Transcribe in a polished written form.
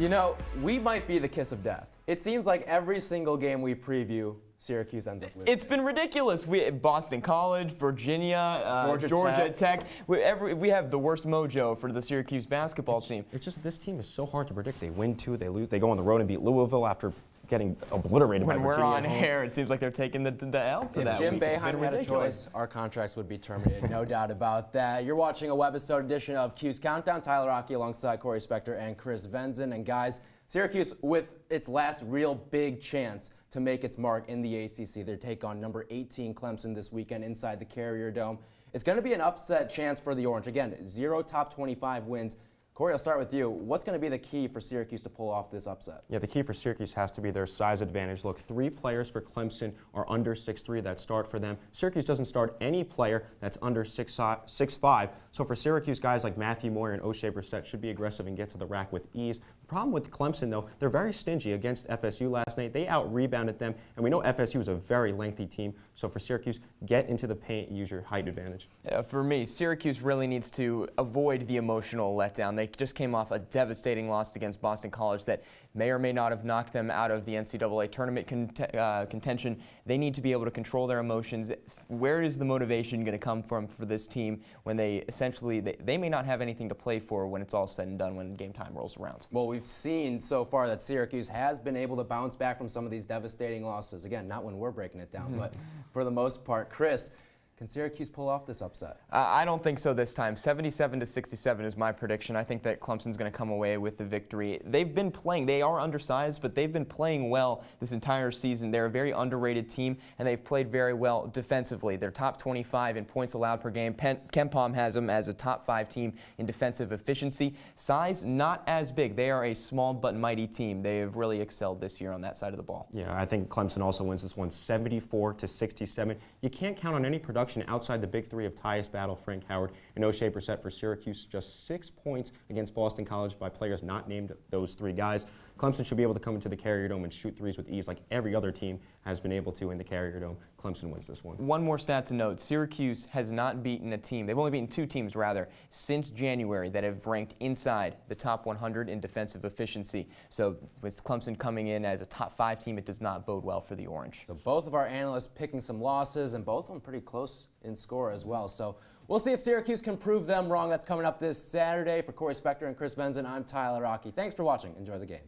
You know, we might be the kiss of death. It seems like every single game we preview, Syracuse ends up losing. It's been ridiculous. Boston College, Virginia, Georgia Tech. We have the worst mojo for the Syracuse basketball team. It's just this team is so hard to predict. They win 2, they lose. They go on the road and beat Louisville after getting obliterated by Virginia. When we're on air, it seems like they're taking the L for that. If Jim Boeheim had a choice, our contracts would be terminated. No doubt about that. You're watching a webisode edition of Cuse Countdown. Tyler Rocky alongside Corey Spector and Chris Venzon. And guys, Syracuse with its last real big chance to make its mark in the ACC. They take on number 18 Clemson this weekend inside the Carrier Dome. It's going to be an upset chance for the Orange. Again, 0 top 25 wins. Corey, I'll start with you. What's going to be the key for Syracuse to pull off this upset? Yeah, the key for Syracuse has to be their size advantage. Look, 3 players for Clemson are under 6'3" that start for them. Syracuse doesn't start any player that's under 6'5". So for Syracuse, guys like Matthew Moyer and O'Shea Brissett should be aggressive and get to the rack with ease. The problem with Clemson, though, they're very stingy against FSU last night. They out-rebounded them, and we know FSU is a very lengthy team. So for Syracuse, get into the paint and use your height advantage. For me, Syracuse really needs to avoid the emotional letdown. They just came off a devastating loss against Boston College that may or may not have knocked them out of the NCAA tournament contention. They need to be able to control their emotions. Where is the motivation going to come from for this team when they essentially, they may not have anything to play for when it's all said and done when game time rolls around? Well, we've seen so far that Syracuse has been able to bounce back from some of these devastating losses. Again, not when we're breaking it down, but for the most part. Chris, can Syracuse pull off this upset? I don't think so this time. 77-67 is my prediction. I think that Clemson's going to come away with the victory. They've been playing. They are undersized, but they've been playing well this entire season. They're a very underrated team, and they've played very well defensively. They're top 25 in points allowed per game. KenPom has them as a top 5 team in defensive efficiency. Size, not as big. They are a small but mighty team. They have really excelled this year on that side of the ball. Yeah, I think Clemson also wins this one 74-67. You can't count on any production outside the big 3 of Tyus Battle, Frank Howard, and O'Shea Brissett for Syracuse. Just 6 points against Boston College by players not named those 3 guys. Clemson should be able to come into the Carrier Dome and shoot threes with ease like every other team has been able to in the Carrier Dome. Clemson wins this one. One more stat to note. Syracuse has not beaten a team. They've only beaten 2 teams, rather, since January that have ranked inside the top 100 in defensive efficiency. So with Clemson coming in as a top 5 team, it does not bode well for the Orange. So both of our analysts picking some losses, and both of them pretty close in score as well. So we'll see if Syracuse can prove them wrong. That's coming up this Saturday. For Corey Spector and Chris Venzon, I'm Tyler Rocky. Thanks for watching. Enjoy the game.